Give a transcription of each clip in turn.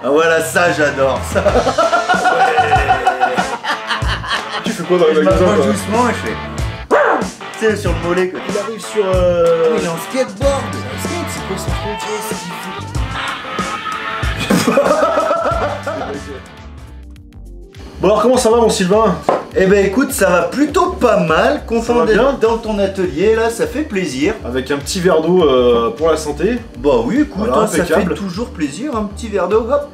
Ah voilà, ça j'adore ça. Tu fais quoi dans Je le magasin m'approche toi? doucement et je fais... Tu sais, sur le mollet quoi. Il arrive sur... Ah, il est en skateboard. C'est quoi son truc? Bon alors comment ça va mon Sylvain? Eh ben écoute, ça va plutôt pas mal. Ça Content va bien d'être dans ton atelier là, ça fait plaisir. Avec un petit verre d'eau pour la santé. Bah oui, écoute, Voilà, hein, ça fait impeccable. toujours plaisir, un petit verre d'eau, hop.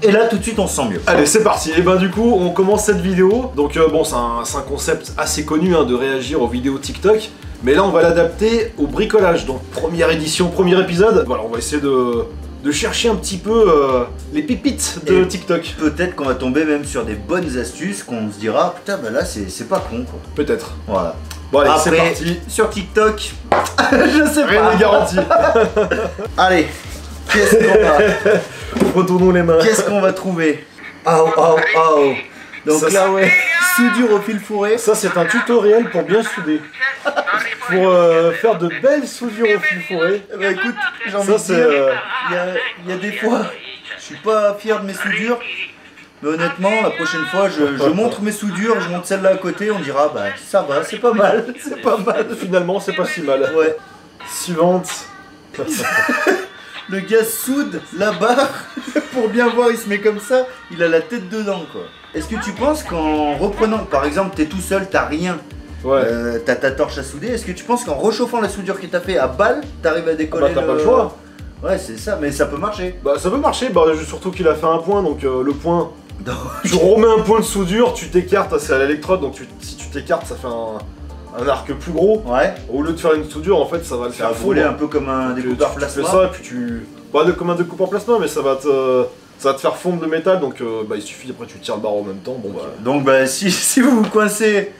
Et là tout de suite on se sent mieux. Allez c'est parti, et ben du coup on commence cette vidéo. Donc bon c'est un concept assez connu hein, de réagir aux vidéos TikTok. Mais là on va l'adapter au bricolage. Donc première édition, premier épisode. Voilà on va essayer de chercher un petit peu les pépites de Et TikTok. Peut-être qu'on va tomber même sur des bonnes astuces qu'on se dira, putain bah là c'est pas con quoi. Peut-être. Voilà. Bon allez c'est Après, parti. sur TikTok, je sais Rien pas. n'est garanti. Allez, qu'est-ce qu'on va, Retournons les mains. qu'est-ce qu'on va trouver? Oh oh oh. Donc Ça, là ouais, soudure au fil fourré. Ça c'est un tutoriel pour bien souder. Pour faire de belles soudures au fil fourré. Eh ben écoute, j'ai envie Ça de c'est... dire, il y a des fois, je suis pas fier de mes soudures. Mais honnêtement, la prochaine fois, je montre mes soudures, je montre celle-là à côté, on dira, bah ça va, c'est pas mal, c'est pas mal. Finalement c'est pas si mal. Ouais. Suivante. Le gars soude la barre, pour bien voir, il se met comme ça, il a la tête dedans quoi. Est-ce que tu penses qu'en reprenant, par exemple, t'es tout seul, t'as rien, Ouais. t'as ta torche à souder, est-ce que tu penses qu'en réchauffant la soudure que t'as fait à balle, t'arrives à décoller Bah t'as pas le choix. Ouais, c'est ça, mais ça peut marcher. Bah ça peut marcher, bah surtout qu'il a fait un point, donc le point... Non. Tu remets un point de soudure, tu t'écartes, c'est à l'électrode, donc si tu t'écartes ça fait un arc plus gros. Ouais, Au lieu de faire une soudure, en fait ça va le ça va faire voler fondre. un peu comme un Donc, découpeur tu plasma. fais ça, et puis tu... Pas comme un découpeur plasma, mais ça va te faire fondre le métal, donc bah il suffit, après tu tires le barreau en même temps, bon bah... Donc bah si vous vous coincez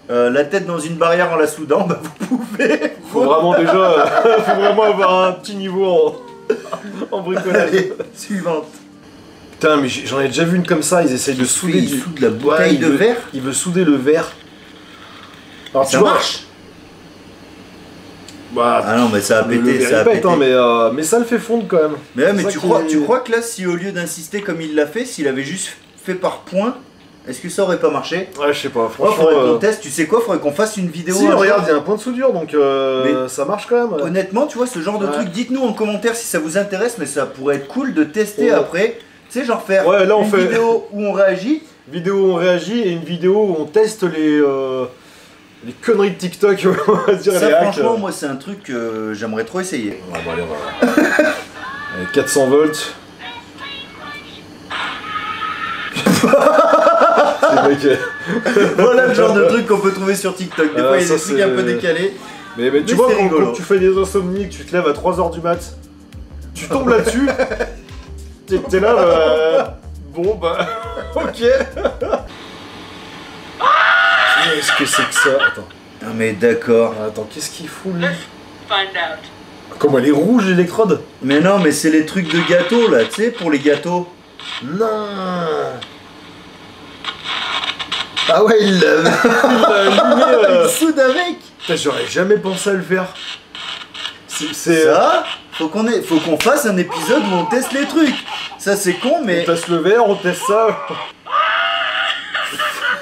la tête dans une barrière en la soudant, bah vous pouvez. Faut vraiment déjà... faut vraiment avoir un petit niveau en bricolage. Allez, suivante. Putain mais j'en ai déjà vu une comme ça, ils essayent de souder Il soude la bouteille de verre. Il veut souder le verre. Alors Ça tu vois, marche. bah, Ah non mais ça a le pété, verre, ça a il pète, pété. hein, mais ça le fait fondre quand même. Mais ouais, C'est mais ça tu qui crois est- que là, si au lieu d'insister comme il l'a fait, s'il avait juste fait par point, est-ce que ça aurait pas marché? Ouais, je sais pas, Ouais, franchement... faudrait qu'on teste, tu sais quoi, faudrait qu'on fasse une vidéo. Si, un jour. regarde, il y a un point de soudure, donc Mais- ça marche quand même. Honnêtement, tu vois, ce genre de Ouais. truc, dites-nous en commentaire si ça vous intéresse, mais ça pourrait être cool de tester Ouais. après. Tu sais, genre faire Ouais, là, on une fait- vidéo où on réagit. Vidéo où on réagit et une vidéo où on teste les conneries de TikTok, on va dire, Ça, les hacks. franchement, moi, c'est un truc que j'aimerais trop essayer. Ouais, bon, allez, on va... Allez, 400 volts. C'est vrai que... Voilà le genre de truc qu'on peut trouver sur TikTok. Des fois, il y a ça, des trucs c'est- un peu décalés. Mais tu Mais vois, c'est quand rigolo. tu fais des insomnies, que tu te lèves à 3h du mat, tu tombes là-dessus, t'es là, bon bah, ok. Qu'est-ce que c'est que ça? Attends, Ah, mais d'accord. attends, qu'est-ce qu'il fout lui? Find out. Comment elle est rouge l'électrode? Mais non, mais c'est les trucs de gâteau là, tu sais, pour les gâteaux. Non. Ah ouais, il l'a. Il a allumé, Il soude avec. Putain, j'aurais jamais pensé à le faire. C'est... Ça, faut qu'on fasse un épisode où on teste les trucs. Ça, c'est con, On mais. teste le verre, on teste ça.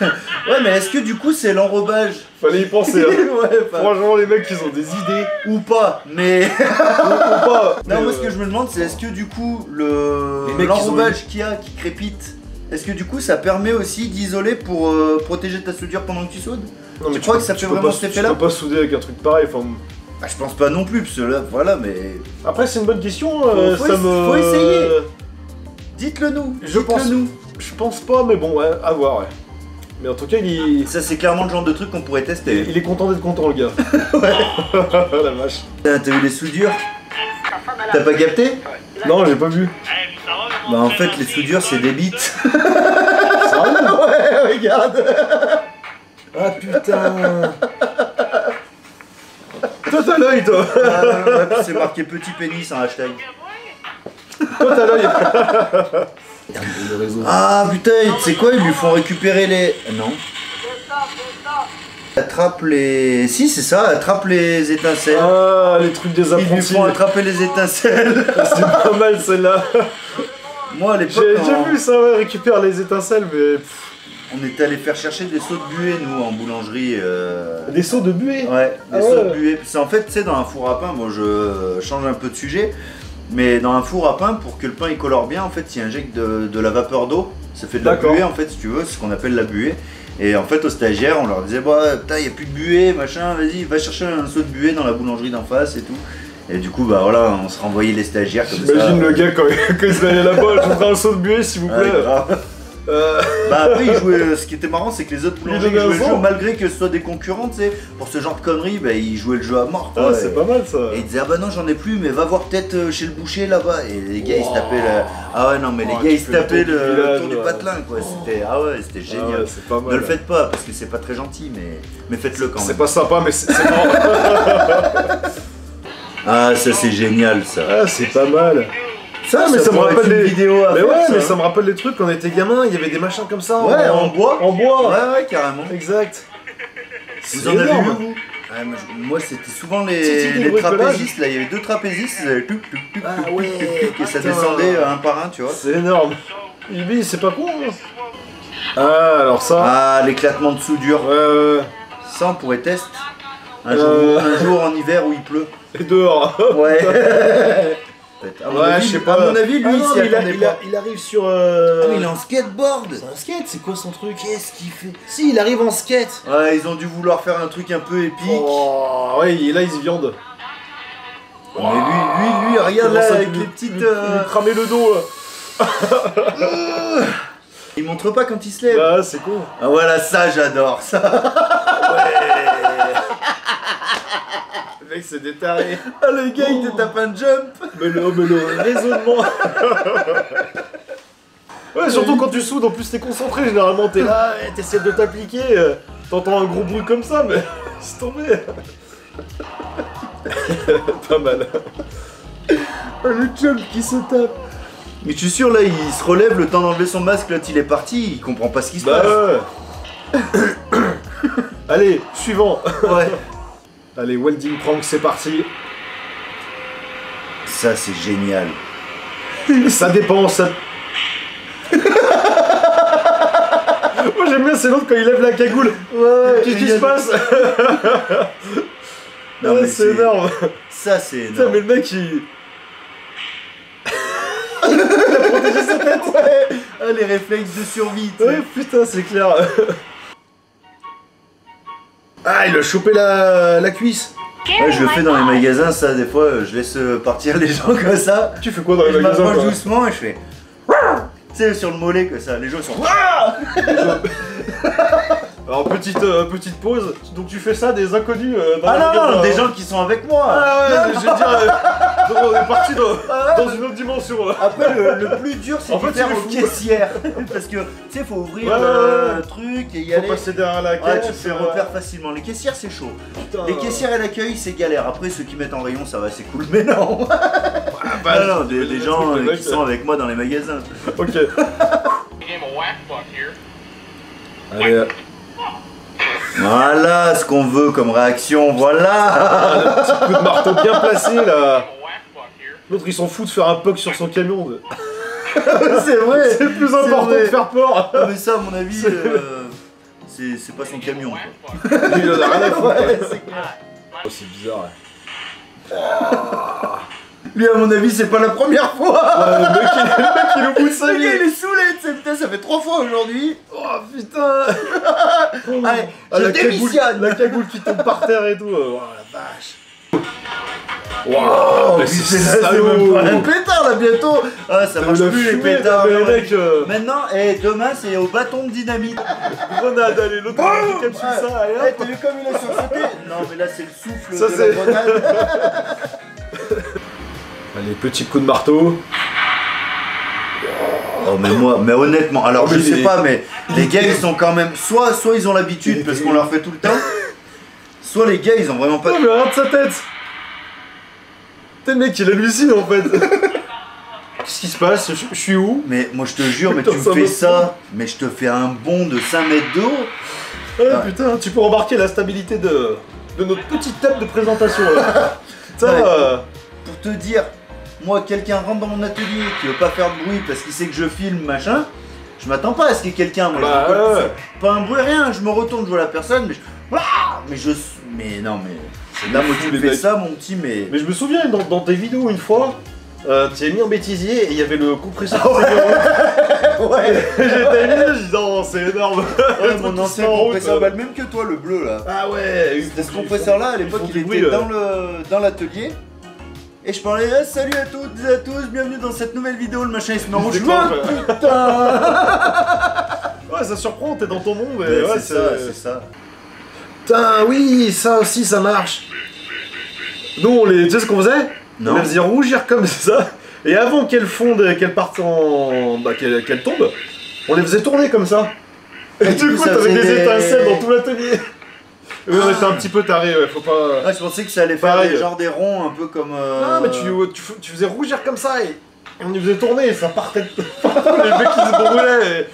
Ouais, mais est-ce que du coup, c'est l'enrobage? Fallait y penser. Hein. Ouais, enfin, Franchement, les mecs, ils ont des idées. ou pas, mais. Ou pas. Non, Mais, moi, ce que je me demande, c'est est-ce que du coup, Les mecs, l'enrobage qu'il y a qui crépite, est-ce que du coup, ça permet aussi d'isoler pour protéger ta soudure pendant que tu soudes? non, mais tu crois que ça tu fait peux vraiment pas- cet effet-là? Tu peux pas souder avec un truc pareil. Enfin... Bah, je pense pas non plus, parce que là, voilà, mais. Après, c'est une bonne question. Faut essayer. Dites-le nous. Je dites-le pense- nous. Je pense pas, mais bon, ouais, à voir, ouais. Mais en tout cas, Ça, c'est clairement le genre de truc qu'on pourrait tester. il est content d'être content, le gars. La vache. T'as vu les soudures? T'as pas capté? Non, j'ai pas vu. Bah, en fait, les soudures, c'est des bites. Sérieux? Ouais, regarde. Ah putain. Toi, t'as l'œil, toi. Ouais, puis c'est marqué petit pénis en hashtag. Toi, t'as l'œil. Le réseau. Ah putain, tu sais quoi, ils lui font récupérer les. Non. Attrape les... Si, c'est ça, attrape les étincelles. Ah, les trucs des Ils lui apprentis. font attraper les étincelles. C'est pas mal celle-là. Moi, à l'époque, J'ai déjà vu ça, ouais, récupère les étincelles, mais... on était allé faire chercher des seaux de buée, nous, en boulangerie. Des seaux de buée. Ouais, des Ah seaux ouais. de buée. C'est en fait, tu sais, dans un four à pain, bon, je change un peu de sujet, mais dans un four à pain, pour que le pain il colore bien, en fait, il injecte de la vapeur d'eau. Ça fait de la D'accord. buée, en fait, si tu veux, c'est ce qu'on appelle la buée. Et en fait, aux stagiaires, on leur disait, bah, putain, il n'y a plus de buée, machin, vas-y, va chercher un seau de buée dans la boulangerie d'en face et tout. Et du coup, bah voilà, on se renvoyait les stagiaires comme ça. J'imagine le gars quand il se allait là-bas, je voudrais un seau de buée s'il vous plaît. Ouais, grave. Bah après ils jouaient, ce qui était marrant c'est que les autres boulangers jouaient le jeu malgré que ce soit des concurrents, tu sais, pour ce genre de conneries, bah, ils jouaient le jeu à mort quoi. Ah c'est pas mal ça. Et ils disaient ah bah non j'en ai plus mais va voir peut-être chez le boucher là-bas. Et les gars ils se tapaient le... Ah ouais non mais les gars ils se tapaient le tour du patelin quoi. C'était ah ouais c'était génial. Ah ouais, c'est pas mal. Ne le faites pas parce que c'est pas très gentil mais faites-le quand même. C'est pas sympa mais c'est marrant. Ah ça c'est génial ça. Ah c'est pas mal. Ça, mais ça me pourrait rappelle être une les vidéos à mais faire, ouais, ça. mais ça me rappelle les trucs quand on était gamin, il y avait des machins comme ça. Ouais en bois. En bois. Ouais carrément. Exact. Vous en avez vu vous? Ouais, moi c'était souvent les trapézistes, là il y avait deux trapézistes, ils avaient tuc, tuc, tuc, Ah tuc, ouais, tuc, tuc, et ça descendait un par un tu vois. C'est énorme. Ibi, c'est pas con. Hein. Ah alors ça. Ah l'éclatement de soudure. Ça on pourrait tester. Un jour en hiver où il pleut. Et dehors. Ouais. À mon avis, je sais pas. À mon avis, lui, ah non, il arrive sur. Ah, mais il est en skateboard. C'est un skate, c'est quoi son truc? Qu'est-ce qu'il fait? Si, il arrive en skate. Ouais, ils ont dû vouloir faire un truc un peu épique. Oh, ouais, là, il se viande. Mais lui, regarde là, avec les petites. Lui cramer le dos. Il montre pas quand il se lève. Bah, c'est con. Ah, voilà, ça, j'adore ça. Le mec, c'est détaré. Ah, le gars, il te tape un jump. Mais le raisonnement. Ouais, surtout quand tu soudes, en plus t'es concentré, généralement t'es là, t'essaies de t'appliquer, t'entends un gros bruit comme ça, mais c'est tombé. Pas mal. Le jump qui se tape. Mais je suis sûr, là, il se relève le temps d'enlever son masque, là, il est parti, il comprend pas ce qui se passe. Ouais. Allez, suivant. Ouais. Allez, welding prank, c'est parti. Ça, c'est génial. Ça dépend, ça... Moi j'aime bien, c'est l'autre quand il lève la cagoule. Ouais, Qu'est-ce qui se passe? Non, mais c'est énorme. Ça, c'est Putain, énorme. mais le mec il... il a protégé sa tête. Ouais. Ah, les réflexes de survie, tu sais. Ouais, putain, c'est clair. Ah, il a chopé la cuisse. Ouais, je le fais dans les magasins, ça, des fois, je laisse partir les gens comme ça. Tu fais quoi dans les Je magasins m'approche toi doucement et je fais... Tu sais, sur le mollet, comme ça, les gens sont... Alors, petite pause. Donc, tu fais ça des inconnus dans Ah les non, magasins, non, des hein. gens qui sont avec moi. Ah ouais, Non, je veux dire, on est parti dans une autre dimension. Après, le plus dur, c'est En de fait, faire il est aux fou. caissières. Parce que, tu sais, faut ouvrir Ouais, le truc et y Faut aller. passer derrière la Ouais, caisse. tu te fais repère facilement. Les caissières, c'est chaud. Putain. Les caissières et l'accueil, c'est galère. Après, ceux qui mettent en rayon, ça va, c'est cool. Mais non. bah, non, des gens trucs, qui sont avec moi dans les magasins. Ok. Allez. Voilà ce qu'on veut comme réaction, voilà. Un petit coup de marteau bien placé là. L'autre il s'en fout de faire un puck sur son camion. C'est vrai. C'est le plus important vrai. de faire peur. Non, mais ça, à mon avis, c'est pas son camion. Quoi. Il en a rien à foutre. Ouais, c'est clair. Oh, c'est bizarre. Lui, à mon avis, c'est pas la première fois. Ouais, le mec il est au bout de sa Le gars, il vie. est saoulé, tu sais, putain, ça fait 3 fois aujourd'hui. Oh putain. Allez, Ah, je la cagoule, démissionne. la cagoule qui tombe par terre et tout. Oh la vache. Oh, mais putain, c'est là, c'est même pas un salaud. pétard là bientôt. Ah, ça marche plus les pétards. Mais non. mec, Maintenant, demain, c'est au bâton de dynamite. grenade, allez, l'autre il capsule ça, allez Ouais, hop. t'as vu comme il a sursauté? Non, mais là, c'est le souffle Ça, de c'est- la grenade. Allez, petit coup de marteau. Oh, mais honnêtement, alors Oh, mais je sais les- pas, mais les gars, ils sont quand même. Soit ils ont l'habitude parce qu'on leur fait tout le temps, soit les gars, ils ont vraiment pas. Oh, mais regarde sa tête. Putain, le mec, il hallucine en fait. Qu'est-ce qui se passe? Je suis où? Mais moi, je te jure, mais Putain, tu me ça fais me ça, mais je te fais un bond de 5 mètres d'eau. Putain, tu peux remarquer la stabilité de notre petite table de présentation là. Putain, Pour te dire, moi, quelqu'un rentre dans mon atelier qui veut pas faire de bruit parce qu'il sait que je filme, machin, je m'attends pas à ce qu'il y ait quelqu'un. Moi, Bah, je rigole, ouais. pas un bruit, rien. Je me retourne, je vois la personne, mais mais non, mais là, moi, tu me fais ça, mon petit, mais. Mais je me souviens dans tes vidéos une fois, tu as mis en bêtisier et il y avait le compresseur. Ouais. J'étais mis, je dis non, c'est énorme. Ouais, mon ancien compresseur, bah, le même que toi, le bleu là. Ah ouais. C'était ce compresseur-là, à l'époque, il était dans l'atelier. Et je parlais, ah, salut à toutes et à tous, bienvenue dans cette nouvelle vidéo, le machin il se met en juin, putain. Ouais, ça surprend, t'es dans ton monde. Ouais, Ouais, c'est ça. Putain, oui, ça aussi, ça marche. Nous, tu sais ce qu'on faisait? Non. On les faisait rougir comme ça. Et avant qu'elles fondent, qu'elles partent qu'elles tombent, on les faisait tourner comme ça. Et du coup, t'avais des étincelles dans tout l'atelier. Oui, on était un petit peu tarés, ouais, faut pas... Ah, je pensais que ça allait faire Pareil. genre des ronds un peu comme... Non, mais tu faisais rougir comme ça et on y faisait tourner et ça partait de... Les mecs qui se brûlaient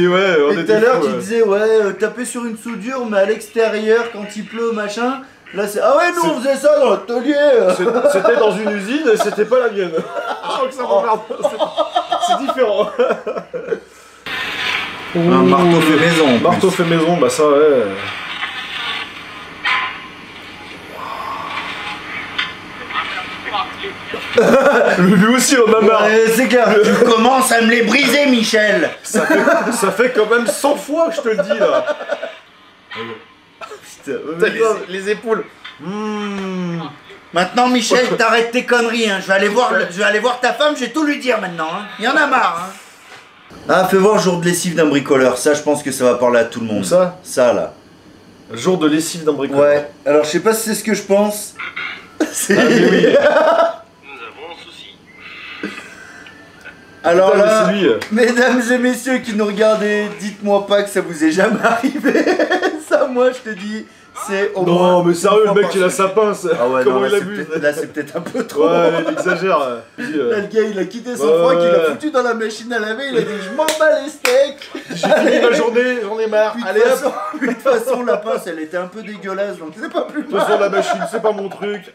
ouais, on Et était tout à l'heure fous, tu disais, ouais, taper sur une soudure, mais à l'extérieur, quand il pleut, machin... Là c'est... Ah ouais, nous on faisait ça dans l'atelier. C'était dans une usine et c'était pas la mienne. Donc ça m'emmerde. C'est différent. Un marteau fait maison. en Marteau plus. fait maison, bah ça ouais. Lui aussi on a marre. Ouais, c'est clair, tu commences à me les briser, Michel. Ça fait quand même 100 fois que je te le dis là. Putain, les épaules. Maintenant, Michel, t'arrêtes tes conneries, hein. Je vais aller voir ta femme, je vais tout lui dire maintenant, hein. Il y en a marre, hein. Ah, fais voir jour de lessive d'un bricoleur, ça je pense que ça va parler à tout le monde. Où ça? Ça là. Jour de lessive d'un bricoleur. Ouais, alors je sais pas si c'est ce que je pense. C'est... Ah, mais oui. Nous avons un souci. Alors Putain, mais là, c'est lui. mesdames et messieurs qui nous regardez, dites-moi pas que ça vous est jamais arrivé. Ça, moi, je te dis, c'est au moins... Non, mais sérieux, une le mec fois il a par sa pince. semaine. Ah ouais, Comment non, il abuse. là, c'est peut-être un peu trop. Ouais, il exagère. Puis, Là, le gars, il a quitté son Ouais, froc, il ouais. l'a foutu dans la machine à laver, il a dit je m'en bats les steaks. j'ai fini ma journée, j'en ai marre. Puis Allez hop. de toute façon, la pince, elle était un peu dégueulasse, donc c'est pas plus De toute façon, mal. la machine, c'est pas mon truc.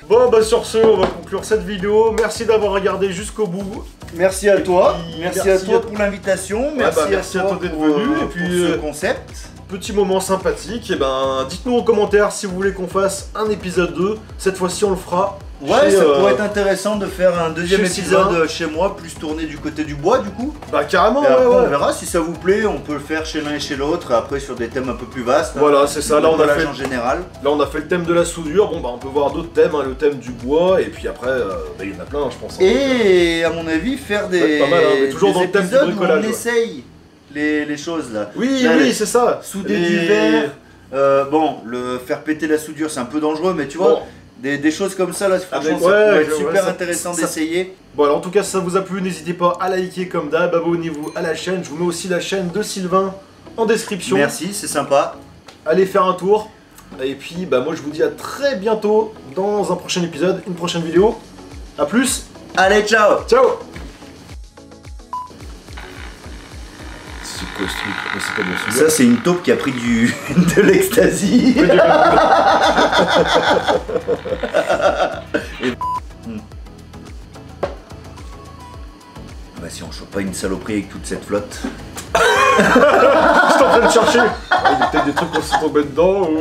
Bon, bah sur ce, on va conclure cette vidéo. Merci d'avoir regardé jusqu'au bout. Merci à toi, puis, merci à toi pour l'invitation, merci, merci à toi d'être pour, venu, et pour puis, ce concept. Petit moment sympathique. Et ben, dites-nous en commentaire si vous voulez qu'on fasse un épisode 2. Cette fois-ci, on le fera. Ouais, chez, ça pourrait être intéressant de faire un deuxième chez épisode Sylvain. chez moi, plus tourné du côté du bois du coup. Bah, carrément, Et après, ouais. on verra si ça vous plaît, on peut le faire chez l'un et chez l'autre, après sur des thèmes un peu plus vastes. Voilà, c'est ça. Là, on a fait. en général. Là, on a fait le thème de la soudure. Bon, bah, on peut voir d'autres thèmes, hein, le thème du bois, et puis après, bah, il y en a plein, je pense. Hein. Et à mon avis, faire des, pas mal, hein, mais toujours des dans le thème du épisodes où bricolage, on ouais. essaye les choses là. Oui, Là, oui, c'est ça. Souder du verre. Bon, le faire péter la soudure, c'est un peu dangereux, mais tu vois, Bon. des choses comme ça là, franchement, Avec- ça ouais, pourrait être ouais, super ça- intéressant ça- d'essayer. Bon, alors en tout cas, si ça vous a plu, n'hésitez pas à liker comme d'hab, abonnez-vous à la chaîne. Je vous mets aussi la chaîne de Sylvain en description. Merci, c'est sympa. Allez faire un tour. Et puis, bah, moi, je vous dis à très bientôt dans un prochain épisode, une prochaine vidéo. A plus. Allez, ciao. Ciao. C'est quoi ce truc? C'est pas bien Ça, c'est une taupe qui a pris de l'ecstasy. Bah, si on chope pas une saloperie avec toute cette flotte. Je suis en train de chercher. Ah, il y a peut-être des trucs qu'on s'est tombé dedans ou...